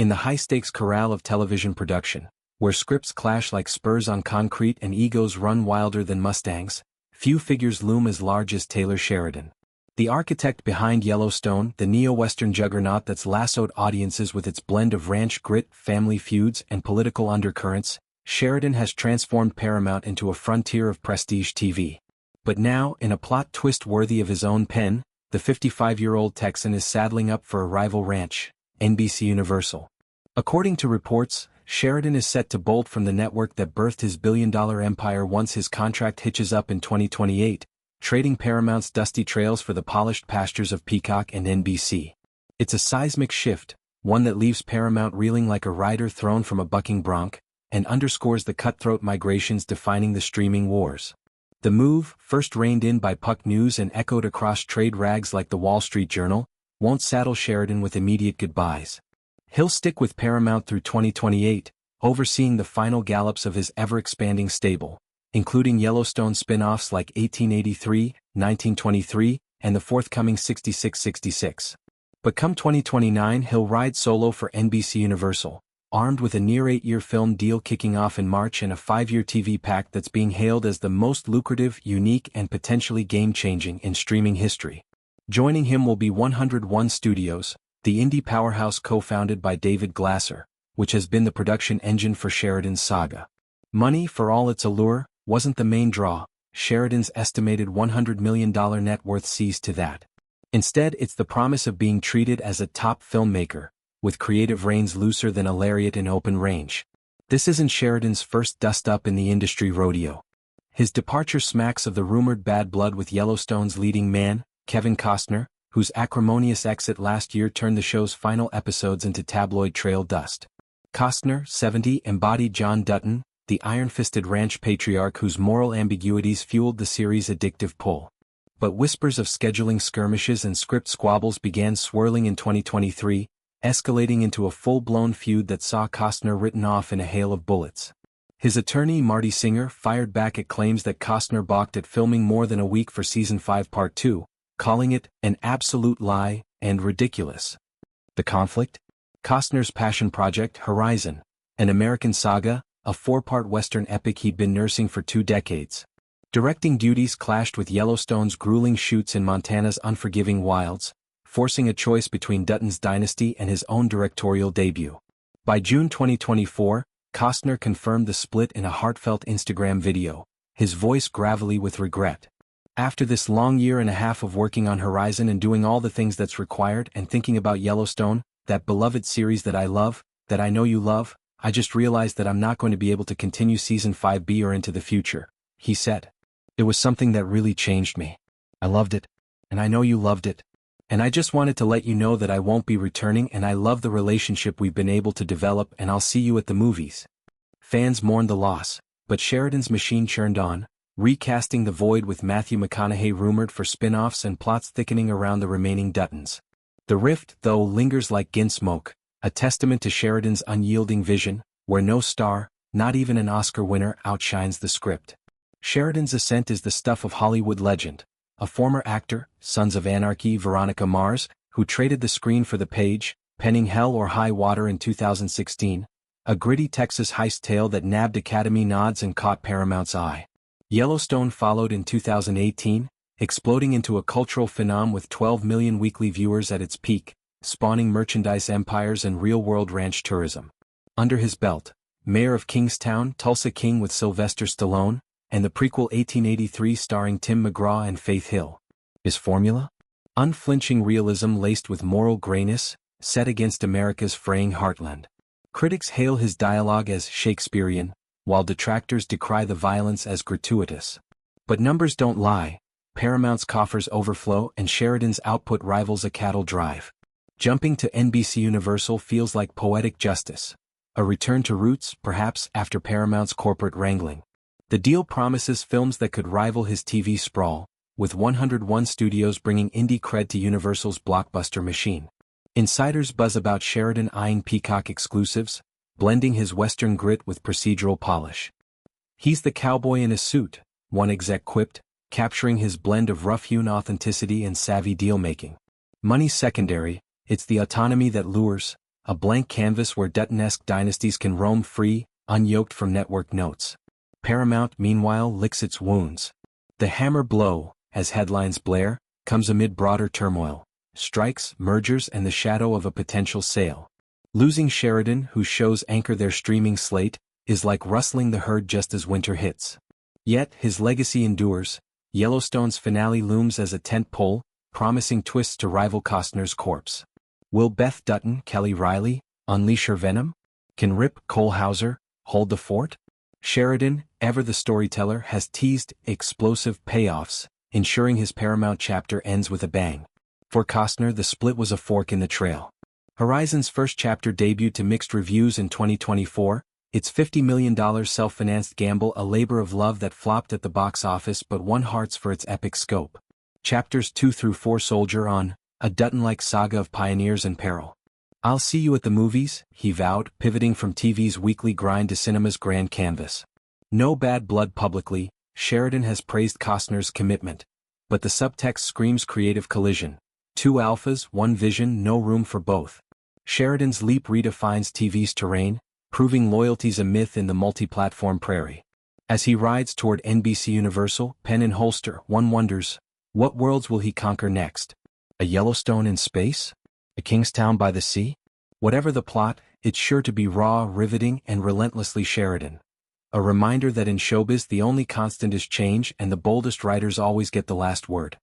In the high-stakes corral of television production, where scripts clash like spurs on concrete and egos run wilder than Mustangs, few figures loom as large as Taylor Sheridan. The architect behind Yellowstone, the neo-Western juggernaut that's lassoed audiences with its blend of ranch grit, family feuds, and political undercurrents, Sheridan has transformed Paramount into a frontier of prestige TV. But now, in a plot twist worthy of his own pen, the 55-year-old Texan is saddling up for a rival ranch, NBC Universal. According to reports, Sheridan is set to bolt from the network that birthed his billion-dollar empire once his contract hitches up in 2028, trading Paramount's dusty trails for the polished pastures of Peacock and NBC. It's a seismic shift, one that leaves Paramount reeling like a rider thrown from a bucking bronc, and underscores the cutthroat migrations defining the streaming wars. The move, first reined in by Puck News and echoed across trade rags like the Wall Street Journal, won't saddle Sheridan with immediate goodbyes. He'll stick with Paramount through 2028, overseeing the final gallops of his ever-expanding stable, including Yellowstone spin-offs like 1883, 1923, and the forthcoming 6666. But come 2029 he'll ride solo for NBC Universal, armed with a near 8-year film deal kicking off in March and a 5-year TV pact that's being hailed as the most lucrative, unique, and potentially game-changing in streaming history. Joining him will be 101 Studios, the indie powerhouse co-founded by David Glasser, which has been the production engine for Sheridan's saga. Money, for all its allure, wasn't the main draw. Sheridan's estimated $100 million net worth sees to that. Instead, it's the promise of being treated as a top filmmaker, with creative reins looser than a lariat in open range. This isn't Sheridan's first dust-up in the industry rodeo. His departure smacks of the rumored bad blood with Yellowstone's leading man, Kevin Costner, whose acrimonious exit last year turned the show's final episodes into tabloid trail dust. Costner, 70, embodied John Dutton, the iron-fisted ranch patriarch whose moral ambiguities fueled the series' addictive pull. But whispers of scheduling skirmishes and script squabbles began swirling in 2023, escalating into a full-blown feud that saw Costner written off in a hail of bullets. His attorney Marty Singer fired back at claims that Costner balked at filming more than a week for Season 5 Part 2, calling it an absolute lie and ridiculous. The conflict? Costner's passion project, Horizon, an American saga, a 4-part Western epic he'd been nursing for 2 decades. Directing duties clashed with Yellowstone's grueling shoots in Montana's unforgiving wilds, forcing a choice between Dutton's dynasty and his own directorial debut. By June 2024, Costner confirmed the split in a heartfelt Instagram video, his voice gravelly with regret. After this long year and a half of working on Horizon and doing all the things that's required and thinking about Yellowstone, that beloved series that I love, that I know you love, I just realized that I'm not going to be able to continue Season 5B or into the future, he said. It was something that really changed me. I loved it, and I know you loved it. And I just wanted to let you know that I won't be returning and I love the relationship we've been able to develop and I'll see you at the movies. Fans mourned the loss, but Sheridan's machine churned on, recasting the void with Matthew McConaughey rumored for spin-offs and plots thickening around the remaining Duttons. The rift, though, lingers like gin smoke, a testament to Sheridan's unyielding vision, where no star, not even an Oscar winner, outshines the script. Sheridan's ascent is the stuff of Hollywood legend. A former actor, Sons of Anarchy Veronica Mars, who traded the screen for the page, penning Hell or High Water in 2016, a gritty Texas heist tale that nabbed Academy nods and caught Paramount's eye. Yellowstone followed in 2018, exploding into a cultural phenomenon with 12 million weekly viewers at its peak, spawning merchandise empires and real-world ranch tourism. Under his belt, Mayor of Kingstown, Tulsa King with Sylvester Stallone, and the prequel 1883 starring Tim McGraw and Faith Hill. His formula? Unflinching realism laced with moral grayness, set against America's fraying heartland. Critics hail his dialogue as Shakespearean, while detractors decry the violence as gratuitous. But numbers don't lie. Paramount's coffers overflow and Sheridan's output rivals a cattle drive. Jumping to NBC Universal feels like poetic justice. A return to roots, perhaps, after Paramount's corporate wrangling. The deal promises films that could rival his TV sprawl, with 101 Studios bringing indie cred to Universal's blockbuster machine. Insiders buzz about Sheridan eyeing Peacock exclusives, blending his Western grit with procedural polish. He's the cowboy in a suit, one exec quipped, capturing his blend of rough-hewn authenticity and savvy deal-making. Money's secondary, it's the autonomy that lures, a blank canvas where Dutton-esque dynasties can roam free, unyoked from network notes. Paramount, meanwhile, licks its wounds. The hammer blow, as headlines blare, comes amid broader turmoil, strikes, mergers, and the shadow of a potential sale. Losing Sheridan, whose shows anchor their streaming slate, is like rustling the herd just as winter hits. Yet, his legacy endures. Yellowstone's finale looms as a tentpole, promising twists to rival Costner's corpse. Will Beth Dutton, Kelly Riley, unleash her venom? Can Rip Kohlhauser hold the fort? Sheridan, ever the storyteller, has teased explosive payoffs, ensuring his Paramount chapter ends with a bang. For Costner, the split was a fork in the trail. Horizon's first chapter debuted to mixed reviews in 2024, its $50 million self-financed gamble a labor of love that flopped at the box office but won hearts for its epic scope. Chapters 2 through 4 soldier on, a Dutton-like saga of pioneers and peril. "I'll see you at the movies," he vowed, pivoting from TV's weekly grind to cinema's grand canvas. No bad blood publicly, Sheridan has praised Costner's commitment. But the subtext screams creative collision. Two alphas, one vision, no room for both. Sheridan's leap redefines TV's terrain, proving loyalty's a myth in the multi-platform prairie. As he rides toward NBC Universal, pen in holster, one wonders, what worlds will he conquer next? A Yellowstone in space? A Kingstown by the sea? Whatever the plot, it's sure to be raw, riveting, and relentlessly Sheridan. A reminder that in showbiz the only constant is change and the boldest writers always get the last word.